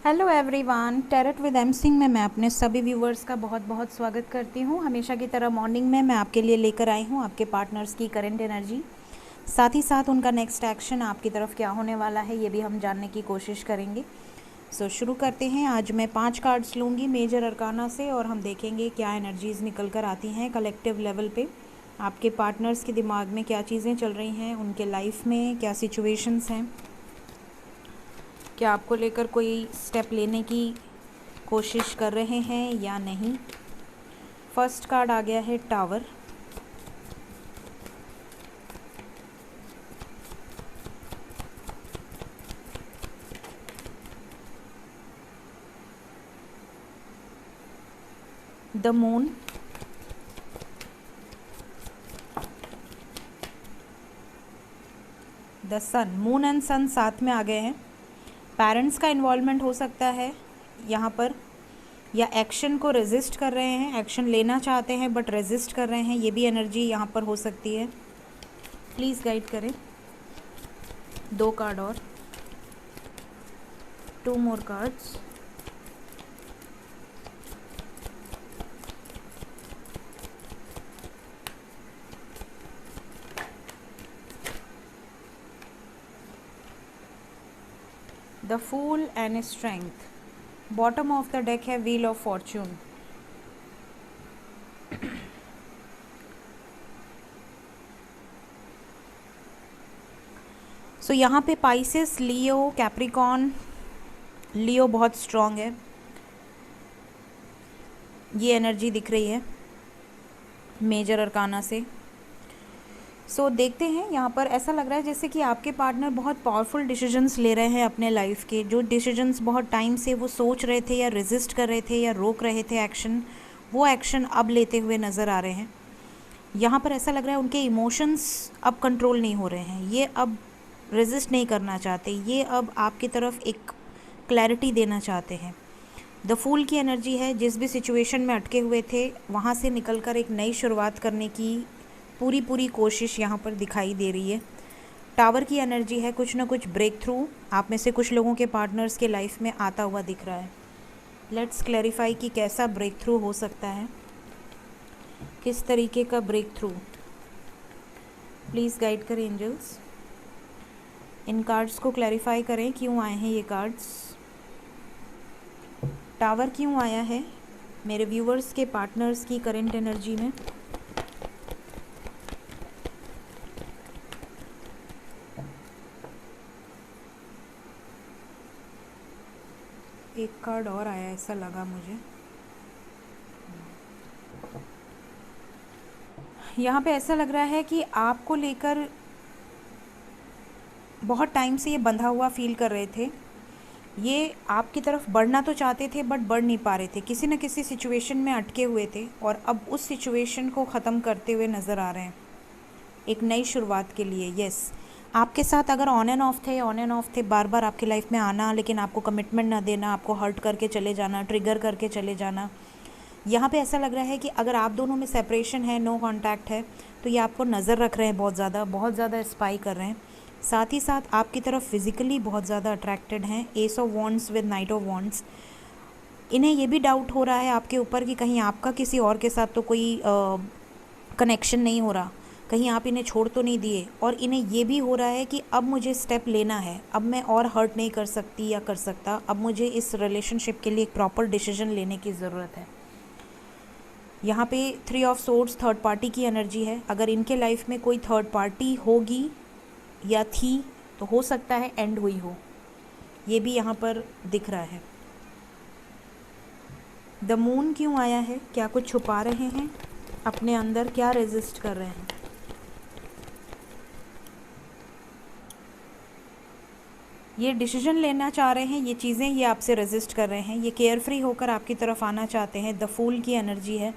Hello everyone, tarot with M Singh में मैं अपने सभी व्यूवर्स का बहुत बहुत स्वागत करती हूँ। हमेशा की तरह मॉर्निंग में मैं आपके लिए लेकर आई हूँ आपके पार्टनर्स की करंट एनर्जी, साथ ही साथ उनका नेक्स्ट एक्शन आपकी तरफ क्या होने वाला है ये भी हम जानने की कोशिश करेंगे। शुरू करते हैं। आज मैं 5 कार्ड्स लूँगी मेजर अरकाना से और हम देखेंगे क्या एनर्जीज़ निकल कर आती हैं कलेक्टिव लेवल पे। आपके पार्टनर्स के दिमाग में क्या चीज़ें चल रही हैं, उनके लाइफ में क्या सिचुएशंस हैं, क्या आपको लेकर कोई स्टेप लेने की कोशिश कर रहे हैं या नहीं। फर्स्ट कार्ड आ गया है tower. The moon, the sun. Moon and sun साथ में आ गए हैं। पेरेंट्स का इन्वॉल्वमेंट हो सकता है यहाँ पर, या एक्शन को रेजिस्ट कर रहे हैं, एक्शन लेना चाहते हैं बट रेजिस्ट कर रहे हैं, ये भी एनर्जी यहाँ पर हो सकती है। प्लीज़ गाइड करें। 2 कार्ड और, 2 more cards. The fool and strength. Bottom of the deck है व्हील ऑफ फॉर्च्यून। सो यहाँ पे पाइसेस, लियो, कैप्रिकॉन। लियो बहुत स्ट्रॉन्ग है, ये एनर्जी दिख रही है मेजर अरकाना से। देखते हैं। यहाँ पर ऐसा लग रहा है जैसे कि आपके पार्टनर बहुत पावरफुल डिसीजंस ले रहे हैं अपने लाइफ के। जो डिसीजंस बहुत टाइम से वो सोच रहे थे या रेजिस्ट कर रहे थे या रोक रहे थे एक्शन, वो एक्शन अब लेते हुए नज़र आ रहे हैं। यहाँ पर ऐसा लग रहा है उनके इमोशंस अब कंट्रोल नहीं हो रहे हैं, ये अब रेजिस्ट नहीं करना चाहते, ये अब आपकी तरफ एक क्लैरिटी देना चाहते हैं। द फूल की एनर्जी है, जिस भी सिचुएशन में अटके हुए थे वहाँ से निकलकर एक नई शुरुआत करने की पूरी कोशिश यहाँ पर दिखाई दे रही है। टावर की एनर्जी है, कुछ ना कुछ ब्रेक थ्रू आप में से कुछ लोगों के पार्टनर्स के लाइफ में आता हुआ दिख रहा है। लेट्स क्लैरिफाई कि कैसा ब्रेक थ्रू हो सकता है, किस तरीके का ब्रेक थ्रू। प्लीज़ गाइड करें एंजल्स, इन कार्ड्स को क्लैरिफाई करें। क्यों आए हैं ये कार्ड्स, टावर क्यों आया है मेरे व्यूवर्स के पार्टनर्स की करंट एनर्जी में। एक कार्ड और आया ऐसा लगा मुझे। यहाँ पे ऐसा लग रहा है कि आपको लेकर बहुत टाइम से ये बंधा हुआ फील कर रहे थे। ये आपकी तरफ बढ़ना तो चाहते थे बट बढ़ नहीं पा रहे थे, किसी न किसी सिचुएशन में अटके हुए थे और अब उस सिचुएशन को ख़त्म करते हुए नज़र आ रहे हैं एक नई शुरुआत के लिए। यस, आपके साथ अगर ऑन एंड ऑफ थे, बार बार आपकी लाइफ में आना लेकिन आपको कमिटमेंट ना देना, आपको हर्ट करके चले जाना, ट्रिगर करके चले जाना। यहाँ पे ऐसा लग रहा है कि अगर आप दोनों में सेपरेशन है, नो कांटेक्ट है, तो ये आपको नज़र रख रहे हैं, बहुत ज़्यादा स्पाई कर रहे हैं। साथ ही साथ आपकी तरफ फिज़िकली बहुत ज़्यादा अट्रैक्टेड हैं। S of wands with night of wands. इन्हें ये भी डाउट हो रहा है आपके ऊपर कि कहीं आपका किसी और के साथ तो कोई कनेक्शन नहीं हो रहा, कहीं आप इन्हें छोड़ तो नहीं दिए। और इन्हें ये भी हो रहा है कि अब मुझे स्टेप लेना है, अब मैं और हर्ट नहीं कर सकती या कर सकता, अब मुझे इस रिलेशनशिप के लिए एक प्रॉपर डिसीजन लेने की ज़रूरत है। यहाँ पे 3 ऑफ सोर्ड्स थर्ड पार्टी की एनर्जी है। अगर इनके लाइफ में कोई थर्ड पार्टी होगी या थी तो हो सकता है एंड हुई हो, ये भी यहाँ पर दिख रहा है। द मून क्यों आया है, क्या कुछ छुपा रहे हैं अपने अंदर, क्या रेजिस्ट कर रहे हैं। ये डिसीजन लेना चाह रहे हैं, ये चीज़ें ये आपसे रेजिस्ट कर रहे हैं, ये केयर फ्री होकर आपकी तरफ आना चाहते हैं। द फूल की एनर्जी है,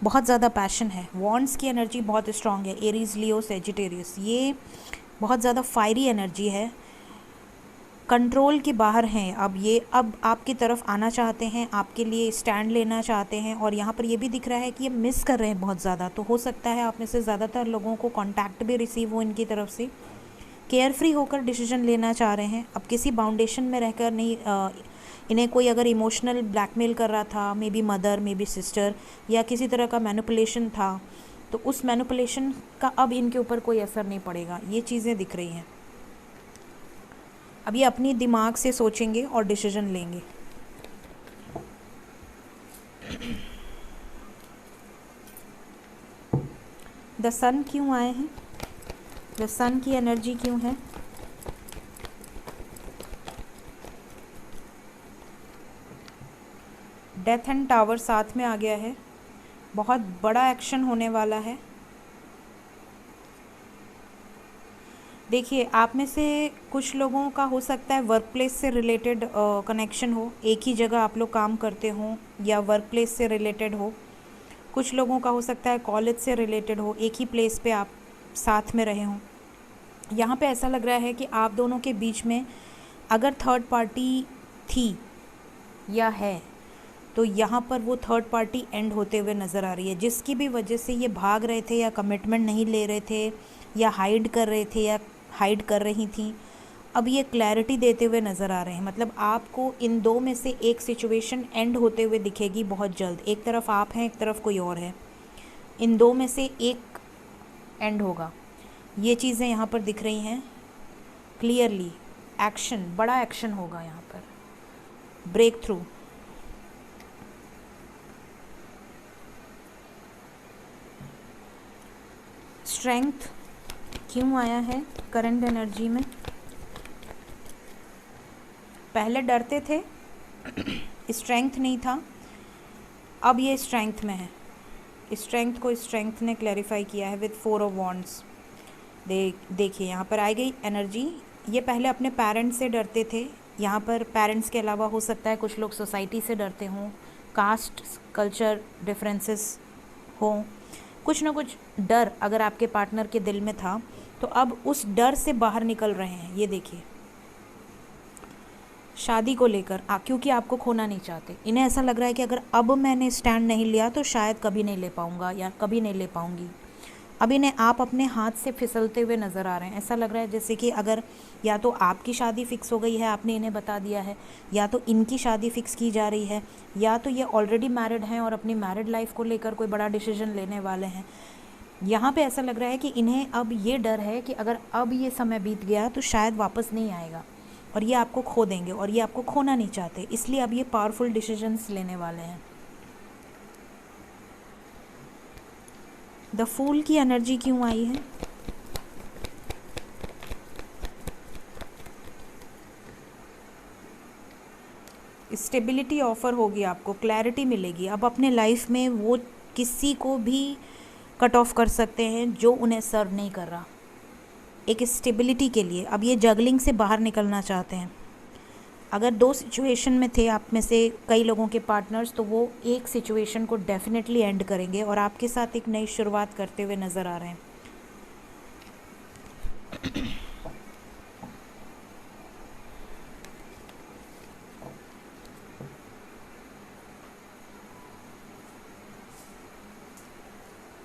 बहुत ज़्यादा पैशन है। वॉन्ड्स की एनर्जी बहुत स्ट्रॉन्ग है, एरीज, लियो, सेजिटेरियस। ये बहुत ज़्यादा फायरी एनर्जी है, कंट्रोल के बाहर हैं। अब आपकी तरफ आना चाहते हैं, आपके लिए स्टैंड लेना चाहते हैं। और यहाँ पर ये भी दिख रहा है कि ये मिस कर रहे हैं बहुत ज़्यादा। तो हो सकता है आप में से ज़्यादातर लोगों को कॉन्टैक्ट भी रिसीव हो इनकी तरफ से। केयर फ्री होकर डिसीजन लेना चाह रहे हैं। अब किसी बाउंडेशन में रहकर नहीं। इन्हें कोई अगर इमोशनल ब्लैकमेल कर रहा था, may be mother, may be sister, या किसी तरह का मैनिपुलेशन था, तो उस मैनिपुलेशन का अब इनके ऊपर कोई असर नहीं पड़ेगा। ये चीज़ें दिख रही हैं। अब ये अपनी दिमाग से सोचेंगे और डिसीजन लेंगे। द सन क्यों आए हैं? द सन की एनर्जी क्यों है? डेथ एंड टावर साथ में आ गया है। बहुत बड़ा एक्शन होने वाला है। देखिए, आप में से कुछ लोगों का हो सकता है वर्क प्लेस से रिलेटेड कनेक्शन हो, एक ही जगह आप लोग काम करते हों या वर्क प्लेस से रिलेटेड हो। कुछ लोगों का हो सकता है कॉलेज से रिलेटेड हो, एक ही प्लेस पे आप साथ में रहे हों। यहाँ पे ऐसा लग रहा है कि आप दोनों के बीच में अगर थर्ड पार्टी थी या है, तो यहाँ पर वो थर्ड पार्टी एंड होते हुए नज़र आ रही है, जिसकी भी वजह से ये भाग रहे थे या कमिटमेंट नहीं ले रहे थे या हाइड कर रहे थे या हाइड कर रही थी। अब ये क्लैरिटी देते हुए नज़र आ रहे हैं। मतलब आपको इन दो में से एक सिचुएशन एंड होते हुए दिखेगी बहुत जल्द। एक तरफ आप हैं, एक तरफ कोई और है। इन दो में से एक एंड होगा। ये चीज़ें यहाँ पर दिख रही हैं क्लियरली। एक्शन, बड़ा एक्शन होगा यहाँ पर, ब्रेक थ्रू। स्ट्रेंथ क्यों आया है करंट एनर्जी में? पहले डरते थे, स्ट्रेंथ नहीं था, अब ये स्ट्रेंथ में है। स्ट्रेंथ को स्ट्रेंथ ने क्लैरिफाई किया है विद 4 ऑफ वॉन्ड्स। देखिए यहाँ पर आई गई एनर्जी। ये पहले अपने पेरेंट्स से डरते थे। यहाँ पर पेरेंट्स के अलावा हो सकता है कुछ लोग सोसाइटी से डरते हों, कास्ट कल्चर डिफरेंसेस हों, कुछ ना कुछ डर अगर आपके पार्टनर के दिल में था, तो अब उस डर से बाहर निकल रहे हैं। ये देखिए, शादी को लेकर क्योंकि आपको खोना नहीं चाहते। इन्हें ऐसा लग रहा है कि अगर अब मैंने स्टैंड नहीं लिया तो शायद कभी नहीं ले पाऊंगा या कभी नहीं ले पाऊंगी। अब इन्हें आप अपने हाथ से फिसलते हुए नज़र आ रहे हैं। ऐसा लग रहा है जैसे कि अगर या तो आपकी शादी फ़िक्स हो गई है, आपने इन्हें बता दिया है, या तो इनकी शादी फ़िक्स की जा रही है, या तो ये ऑलरेडी मैरिड हैं और अपनी मैरिड लाइफ को लेकर कोई बड़ा डिसीजन लेने वाले हैं। यहाँ पे ऐसा लग रहा है कि इन्हें अब ये डर है कि अगर अब ये समय बीत गया तो शायद वापस नहीं आएगा और ये आपको खो देंगे, और ये आपको खोना नहीं चाहते, इसलिए अब ये पावरफुल डिसीजंस लेने वाले हैं। द फूल की एनर्जी क्यों आई है? स्टेबिलिटी ऑफर होगी आपको, क्लैरिटी मिलेगी। अब अपने लाइफ में वो किसी को भी कट ऑफ कर सकते हैं जो उन्हें सर्व नहीं कर रहा, एक स्टेबिलिटी के लिए। अब ये जगलिंग से बाहर निकलना चाहते हैं। अगर 2 सिचुएशन में थे आप में से कई लोगों के पार्टनर्स, तो वो एक सिचुएशन को डेफिनेटली एंड करेंगे और आपके साथ एक नई शुरुआत करते हुए नज़र आ रहे हैं।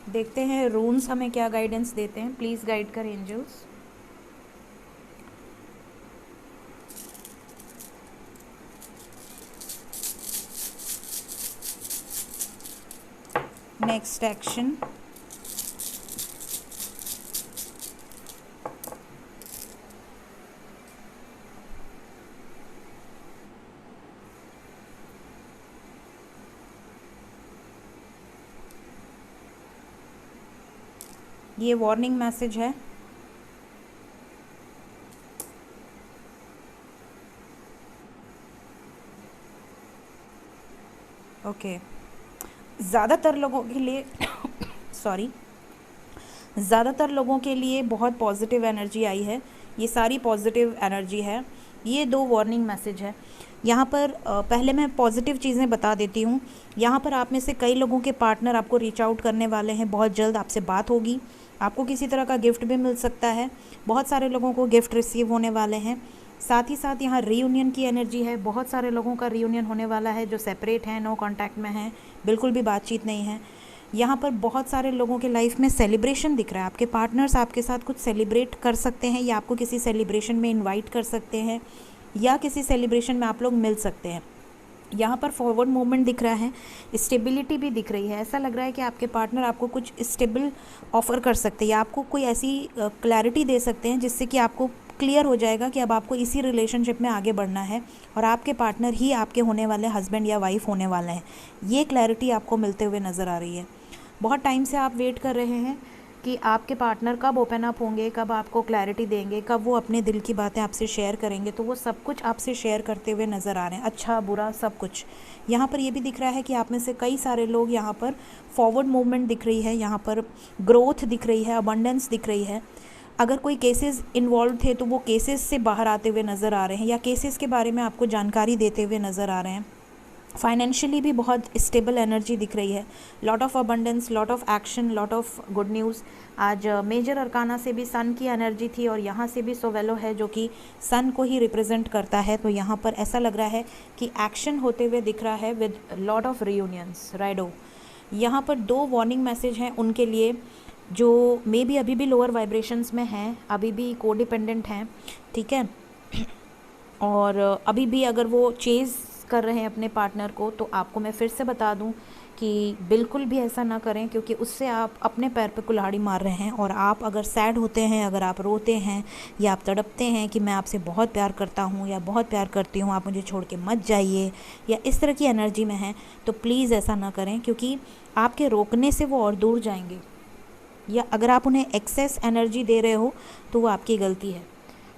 देखते हैं रून्स हमें क्या गाइडेंस देते हैं। प्लीज़ गाइड कर एंजल्स। नेक्स्ट एक्शन, ये वार्निंग मैसेज है। ओके, ज़्यादातर लोगों के लिए ज़्यादातर लोगों के लिए बहुत पॉजिटिव एनर्जी आई है। ये सारी पॉजिटिव एनर्जी है। ये 2 वार्निंग मैसेज है। यहाँ पर पहले मैं पॉजिटिव चीज़ें बता देती हूँ। यहाँ पर आप में से कई लोगों के पार्टनर आपको रीच आउट करने वाले हैं, बहुत जल्द आपसे बात होगी। आपको किसी तरह का गिफ्ट भी मिल सकता है। बहुत सारे लोगों को गिफ्ट रिसीव होने वाले हैं। साथ ही साथ यहाँ रीयूनियन की एनर्जी है। बहुत सारे लोगों का रीयूनियन होने वाला है जो सेपरेट हैं, नो कांटेक्ट में हैं, बिल्कुल भी बातचीत नहीं है। यहाँ पर बहुत सारे लोगों के लाइफ में सेलिब्रेशन दिख रहा है। आपके पार्टनर्स आपके साथ कुछ सेलिब्रेट कर सकते हैं या आपको किसी सेलिब्रेशन में इनवाइट कर सकते हैं या किसी सेलिब्रेशन में आप लोग मिल सकते हैं। यहाँ पर फॉरवर्ड मूवमेंट दिख रहा है, स्टेबिलिटी भी दिख रही है। ऐसा लग रहा है कि आपके पार्टनर आपको कुछ स्टेबल ऑफ़र कर सकते हैं या आपको कोई ऐसी क्लैरिटी दे सकते हैं जिससे कि आपको क्लियर हो जाएगा कि अब आपको इसी रिलेशनशिप में आगे बढ़ना है और आपके पार्टनर ही आपके होने वाले हस्बैंड या वाइफ होने वाले हैं। ये क्लैरिटी आपको मिलते हुए नज़र आ रही है। बहुत टाइम से आप वेट कर रहे हैं कि आपके पार्टनर कब ओपन अप होंगे, कब आपको क्लैरिटी देंगे, कब वो अपने दिल की बातें आपसे शेयर करेंगे। तो वो सब कुछ आपसे शेयर करते हुए नज़र आ रहे हैं, अच्छा बुरा सब कुछ। यहाँ पर ये भी दिख रहा है कि आप में से कई सारे लोग, यहाँ पर फॉरवर्ड मूवमेंट दिख रही है, यहाँ पर ग्रोथ दिख रही है, अबंडेंस दिख रही है। अगर कोई केसेस इन्वॉल्व थे तो वो केसेस से बाहर आते हुए नज़र आ रहे हैं या केसेस के बारे में आपको जानकारी देते हुए नज़र आ रहे हैं। फाइनेंशियली भी बहुत स्टेबल एनर्जी दिख रही है, lot of abundance, lot of action, lot of good news. आज मेजर अरकाना से भी सन की एनर्जी थी और यहाँ से भी सोवेलो है जो कि सन को ही रिप्रेजेंट करता है। तो यहाँ पर ऐसा लग रहा है कि एक्शन होते हुए दिख रहा है विद लॉट ऑफ रियूनियंस। राइडो, यहाँ पर 2 वार्निंग मैसेज हैं उनके लिए जो मे बी अभी भी लोअर वाइब्रेशंस में हैं, अभी भी कोडिपेंडेंट हैं, ठीक है। और अभी भी अगर वो चेज़ कर रहे हैं अपने पार्टनर को, तो आपको मैं फिर से बता दूं कि बिल्कुल भी ऐसा ना करें, क्योंकि उससे आप अपने पैर पे कुल्हाड़ी मार रहे हैं। और आप अगर सैड होते हैं, अगर आप रोते हैं या आप तड़पते हैं कि मैं आपसे बहुत प्यार करता हूँ या बहुत प्यार करती हूँ, आप मुझे छोड़ के मत जाइए, या इस तरह की एनर्जी में हैं, तो प्लीज़ ऐसा ना करें, क्योंकि आपके रोकने से वो और दूर जाएंगे। या अगर आप उन्हें एक्सेस एनर्जी दे रहे हो तो वो आपकी गलती है,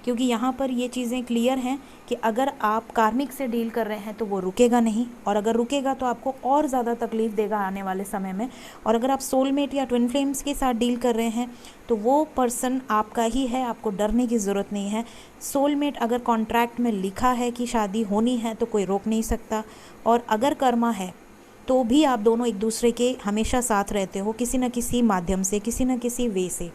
क्योंकि यहाँ पर ये चीज़ें क्लियर हैं कि अगर आप कार्मिक से डील कर रहे हैं तो वो रुकेगा नहीं, और अगर रुकेगा तो आपको और ज़्यादा तकलीफ़ देगा आने वाले समय में। और अगर आप सोलमेट या ट्विन फ्लेम्स के साथ डील कर रहे हैं तो वो पर्सन आपका ही है, आपको डरने की ज़रूरत नहीं है। सोलमेट अगर कॉन्ट्रैक्ट में लिखा है कि शादी होनी है तो कोई रोक नहीं सकता, और अगर कर्मा है तो भी आप दोनों एक दूसरे के हमेशा साथ रहते हो किसी न किसी माध्यम से, किसी न किसी वे से।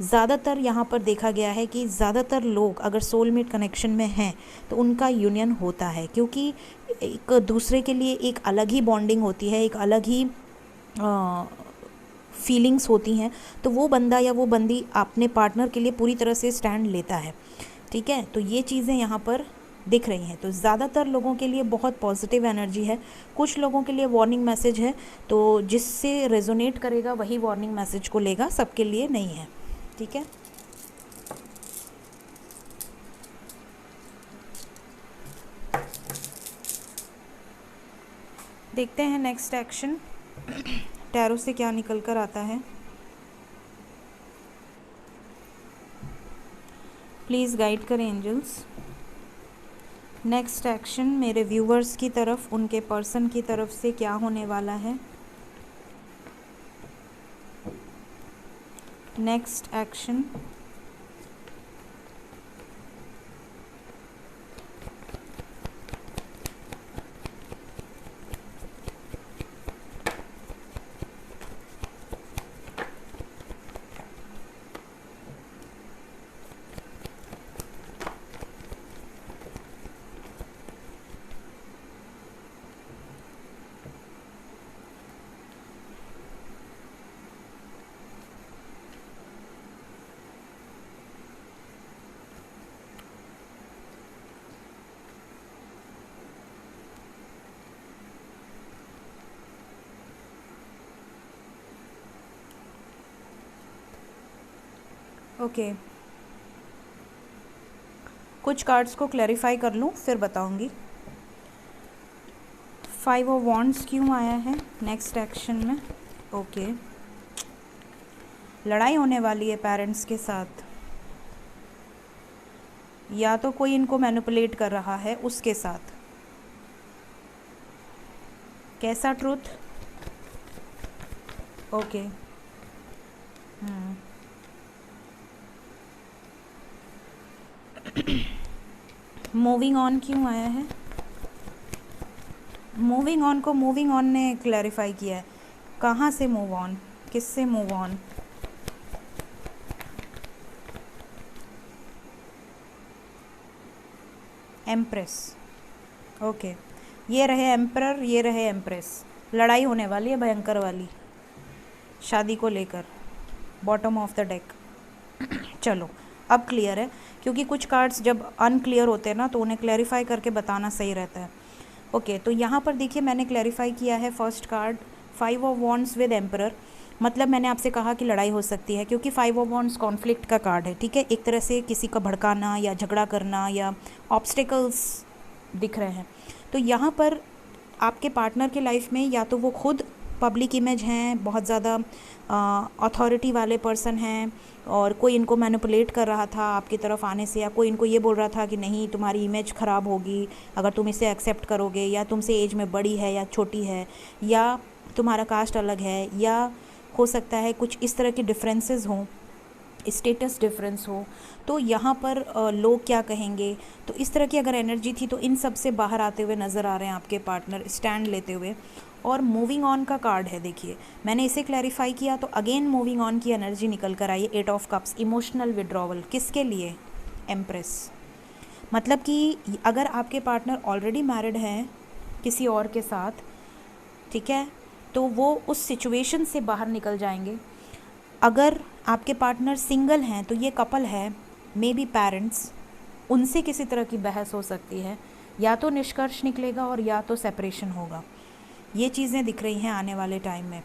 ज़्यादातर यहाँ पर देखा गया है कि ज़्यादातर लोग अगर सोलमेट कनेक्शन में हैं तो उनका यूनियन होता है, क्योंकि एक दूसरे के लिए एक अलग ही बॉन्डिंग होती है, एक अलग ही फीलिंग्स होती हैं। तो वो बंदा या वो बंदी अपने पार्टनर के लिए पूरी तरह से स्टैंड लेता है, ठीक है। तो ये चीज़ें यहाँ पर दिख रही हैं। तो ज़्यादातर लोगों के लिए बहुत पॉजिटिव एनर्जी है, कुछ लोगों के लिए वार्निंग मैसेज है, तो जिससे रेजोनेट करेगा वही वार्निंग मैसेज को लेगा, सबके लिए नहीं है, ठीक है। देखते हैं नेक्स्ट एक्शन टैरो से क्या निकल कर आता है। प्लीज़ गाइड करें एंजल्स। नेक्स्ट एक्शन मेरे व्यूवर्स की तरफ, उनके पर्सन की तरफ से क्या होने वाला है। Next action okay. कुछ कार्ड्स को क्लैरिफाई कर लूँ फिर बताऊँगी। 5 ऑफ वॉन्ड्स क्यों आया है नेक्स्ट एक्शन में? ओके, लड़ाई होने वाली है पेरेंट्स के साथ, या तो कोई इनको मैनिपुलेट कर रहा है उसके साथ। कैसा ट्रूथ? ओके, मूविंग ऑन क्यों आया है? मूविंग ऑन को मूविंग ऑन ने क्लैरिफाई किया है। कहाँ से मूव ऑन, किससे मूव ऑन? एम्प्रेस। ओके, ये रहे एम्परर, ये रहे एम्प्रेस। लड़ाई होने वाली है भयंकर वाली। शादी को लेकर, बॉटम ऑफ द डेक। चलो अब क्लियर है, क्योंकि कुछ कार्ड्स जब अनक्लियर होते हैं ना तो उन्हें क्लैरिफाई करके बताना सही रहता है। ओके, तो यहाँ पर देखिए मैंने क्लैरिफाई किया है first card 5 of wands with emperor. मतलब मैंने आपसे कहा कि लड़ाई हो सकती है, क्योंकि 5 ऑफ वॉन्ड्स कॉन्फ्लिक्ट का कार्ड है, ठीक है। एक तरह से किसी का भड़काना या झगड़ा करना या ऑब्स्टिकल्स दिख रहे हैं। तो यहाँ पर आपके पार्टनर के लाइफ में या तो वो खुद पब्लिक इमेज हैं, बहुत ज़्यादा अथॉरिटी वाले पर्सन हैं, और कोई इनको मैनिपुलेट कर रहा था आपकी तरफ आने से, या कोई इनको ये बोल रहा था कि नहीं तुम्हारी इमेज ख़राब होगी अगर तुम इसे एक्सेप्ट करोगे, या तुमसे एज में बड़ी है या छोटी है, या तुम्हारा कास्ट अलग है, या हो सकता है कुछ इस तरह के डिफरेंसेस हों, स्टेटस डिफरेंस हो। तो यहाँ पर लोग क्या कहेंगे, तो इस तरह की अगर एनर्जी थी तो इन सब से बाहर आते हुए नज़र आ रहे हैं आपके पार्टनर, स्टैंड लेते हुए। और मूविंग ऑन का कार्ड है, देखिए मैंने इसे क्लैरिफाई किया तो अगेन मूविंग ऑन की एनर्जी निकल कर आई, 8 ऑफ कप्स, इमोशनल विड्रॉवल। किसके लिए? एम्प्रेस। मतलब कि अगर आपके पार्टनर ऑलरेडी मैरिड हैं किसी और के साथ, ठीक है, तो वो उस सिचुएशन से बाहर निकल जाएंगे। अगर आपके पार्टनर सिंगल हैं तो ये कपल है, मे बी पेरेंट्स, उनसे किसी तरह की बहस हो सकती है, या तो निष्कर्ष निकलेगा और या तो सेपरेशन होगा। ये चीज़ें दिख रही हैं आने वाले टाइम में।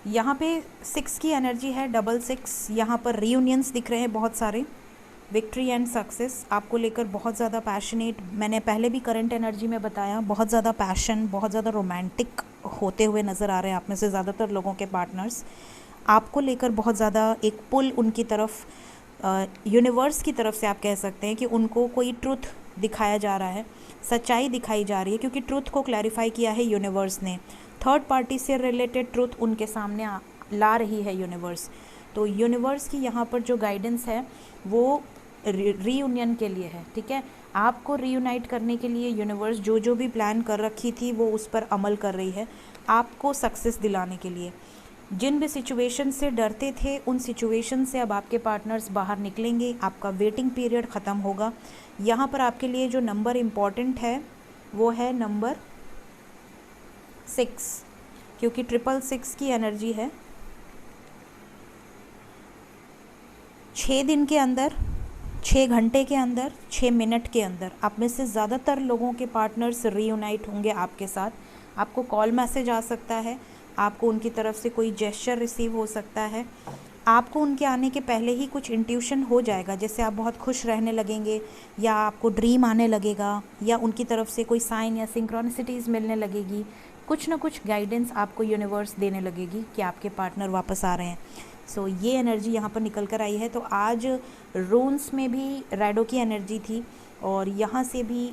यहाँ पे 6 की एनर्जी है, 666। यहाँ पर रीयूनियंस दिख रहे हैं बहुत सारे, विक्ट्री एंड सक्सेस आपको लेकर बहुत ज़्यादा पैशनेट। मैंने पहले भी करंट एनर्जी में बताया, बहुत ज़्यादा पैशन, बहुत ज़्यादा रोमांटिक होते हुए नज़र आ रहे हैं आप में से ज़्यादातर लोगों के पार्टनर्स। आपको लेकर बहुत ज़्यादा एक पुल उनकी तरफ, यूनिवर्स की तरफ से आप कह सकते हैं कि उनको कोई ट्रुथ दिखाया जा रहा है, सच्चाई दिखाई जा रही है, क्योंकि ट्रुथ को क्लैरिफाई किया है यूनिवर्स ने। थर्ड पार्टी से रिलेटेड ट्रुथ उनके सामने ला रही है यूनिवर्स। तो यूनिवर्स की यहाँ पर जो गाइडेंस है वो रीयूनियन के लिए है, ठीक है। आपको रीयूनाइट करने के लिए यूनिवर्स जो जो भी प्लान कर रखी थी वो उस पर अमल कर रही है, आपको सक्सेस दिलाने के लिए। जिन भी सिचुएशन से डरते थे उन सिचुएशन से अब आपके पार्टनर्स बाहर निकलेंगे, आपका वेटिंग पीरियड ख़त्म होगा। यहाँ पर आपके लिए जो नंबर इम्पॉर्टेंट है वो है नंबर 6, क्योंकि 666 की एनर्जी है। 6 दिन के अंदर, 6 घंटे के अंदर, 6 मिनट के अंदर आप में से ज़्यादातर लोगों के पार्टनर्स रीयूनाइट होंगे आपके साथ। आपको कॉल मैसेज आ सकता है, आपको उनकी तरफ से कोई जेस्चर रिसीव हो सकता है, आपको उनके आने के पहले ही कुछ इंट्यूशन हो जाएगा, जैसे आप बहुत खुश रहने लगेंगे, या आपको ड्रीम आने लगेगा, या उनकी तरफ से कोई साइन या सिंक्रोनिसिटीज़ मिलने लगेगी। कुछ ना कुछ गाइडेंस आपको यूनिवर्स देने लगेगी कि आपके पार्टनर वापस आ रहे हैं। सो ये एनर्जी यहाँ पर निकल कर आई है। तो आज रून्स में भी रैडो की एनर्जी थी और यहाँ से भी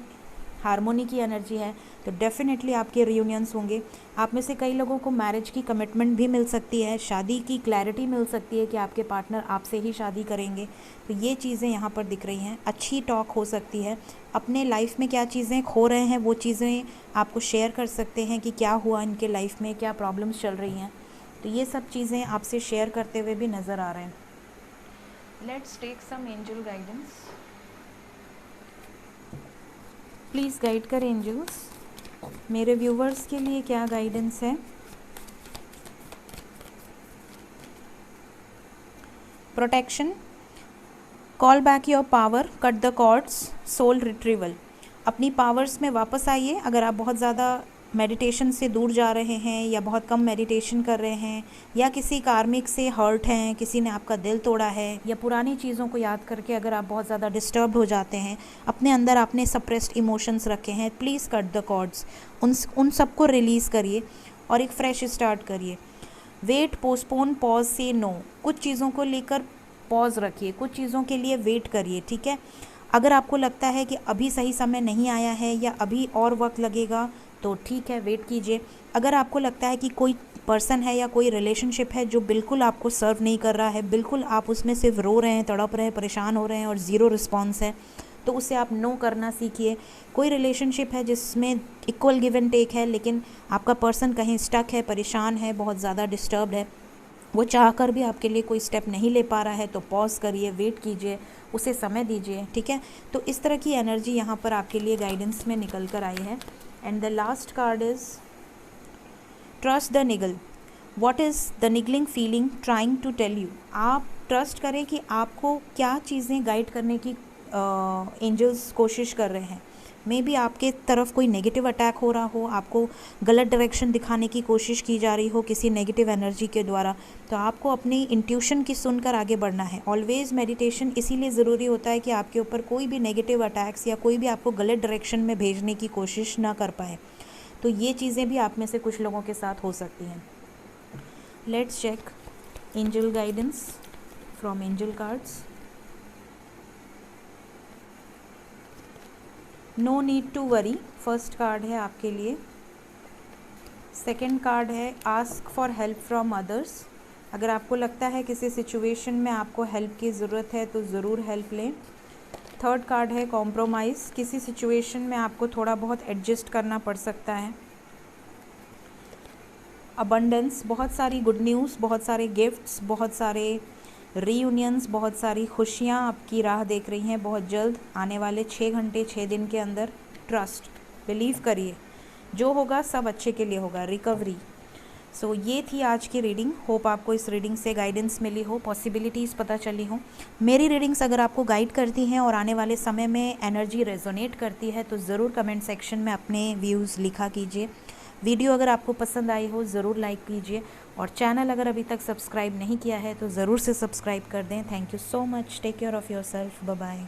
हारमोनी की एनर्जी है, तो डेफिनेटली आपके रियूनियंस होंगे। आप में से कई लोगों को मैरिज की कमिटमेंट भी मिल सकती है, शादी की क्लैरिटी मिल सकती है कि आपके पार्टनर आपसे ही शादी करेंगे। तो ये चीज़ें यहाँ पर दिख रही हैं। अच्छी टॉक हो सकती है, अपने लाइफ में क्या चीज़ें खो रहे हैं वो चीज़ें आपको शेयर कर सकते हैं कि क्या हुआ इनके लाइफ में, क्या प्रॉब्लम्स चल रही हैं। तो ये सब चीज़ें आपसे शेयर करते हुए भी नज़र आ रहे हैं। Let's take some angel guidance. Please guide कर एंजल्स, मेरे व्यूवर्स के लिए क्या गाइडेंस है। Protection, call back your power, cut the cords, soul retrieval. अपनी पावर्स में वापस आइए। अगर आप बहुत ज़्यादा मेडिटेशन से दूर जा रहे हैं या बहुत कम मेडिटेशन कर रहे हैं, या किसी कार्मिक से हर्ट हैं, किसी ने आपका दिल तोड़ा है, या पुरानी चीज़ों को याद करके अगर आप बहुत ज़्यादा डिस्टर्ब हो जाते हैं, अपने अंदर आपने सप्रेस्ड इमोशंस रखे हैं, प्लीज़ कट द कॉर्ड्स, उन सबको रिलीज़ करिए और एक फ्रेश स्टार्ट करिए। वेट, पोस्टपोन, पॉज, से नो। कुछ चीज़ों को लेकर पॉज रखिए, कुछ चीज़ों के लिए वेट करिए, ठीक है। अगर आपको लगता है कि अभी सही समय नहीं आया है या अभी और वक्त लगेगा तो ठीक है, वेट कीजिए। अगर आपको लगता है कि कोई पर्सन है या कोई रिलेशनशिप है जो बिल्कुल आपको सर्व नहीं कर रहा है, बिल्कुल आप उसमें सिर्फ रो रहे हैं, तड़प रहे हैं, परेशान हो रहे हैं और ज़ीरो रिस्पॉन्स है, तो उसे आप नो करना सीखिए। कोई रिलेशनशिप है जिसमें इक्वल गिव एंड टेक है, लेकिन आपका पर्सन कहीं स्टक है, परेशान है, बहुत ज़्यादा डिस्टर्ब्ड है, वो चाह कर भी आपके लिए कोई स्टेप नहीं ले पा रहा है, तो पॉज करिए, वेट कीजिए, उसे समय दीजिए, ठीक है। तो इस तरह की एनर्जी यहाँ पर आपके लिए गाइडेंस में निकल कर आई है। And the last card is trust the niggle, what is the niggling feeling trying to tell you. आप ट्रस्ट करें कि आपको क्या चीज़ें गाइड करने की एंजल्स कोशिश कर रहे हैं। मे बी आपके तरफ कोई नेगेटिव अटैक हो रहा हो, आपको गलत डायरेक्शन दिखाने की कोशिश की जा रही हो किसी नेगेटिव एनर्जी के द्वारा, तो आपको अपनी इंट्यूशन की सुनकर आगे बढ़ना है। ऑलवेज़ मेडिटेशन इसीलिए ज़रूरी होता है कि आपके ऊपर कोई भी नेगेटिव अटैक्स या कोई भी आपको गलत डायरेक्शन में भेजने की कोशिश ना कर पाए। तो ये चीज़ें भी आप में से कुछ लोगों के साथ हो सकती हैं। Let's check angel guidance from angel cards. No need to worry, first card है आपके लिए। सेकंड कार्ड है ask for help from others. अगर आपको लगता है किसी सिचुएशन में आपको हेल्प की ज़रूरत है तो ज़रूर हेल्प लें। थर्ड कार्ड है कॉम्प्रोमाइज़, किसी सिचुएशन में आपको थोड़ा बहुत एडजस्ट करना पड़ सकता है। अबंडेंस, बहुत सारी गुड न्यूज़, बहुत सारे गिफ्ट्स, बहुत सारे रीयूनियंस, बहुत सारी खुशियाँ आपकी राह देख रही हैं बहुत जल्द आने वाले 6 घंटे 6 दिन के अंदर। ट्रस्ट, बिलीव करिए, जो होगा सब अच्छे के लिए होगा। रिकवरी। सो ये थी आज की रीडिंग। होप आपको इस रीडिंग से गाइडेंस मिली हो, पॉसिबिलिटीज़ पता चली हो। मेरी रीडिंग्स अगर आपको गाइड करती हैं और आने वाले समय में एनर्जी रेजोनेट करती है तो ज़रूर कमेंट सेक्शन में अपने व्यूज़ लिखा कीजिए। वीडियो अगर आपको पसंद आई हो ज़रूर लाइक कीजिए, और चैनल अगर अभी तक सब्सक्राइब नहीं किया है तो ज़रूर से सब्सक्राइब कर दें। Thank you so much, take care of your self, bye bye.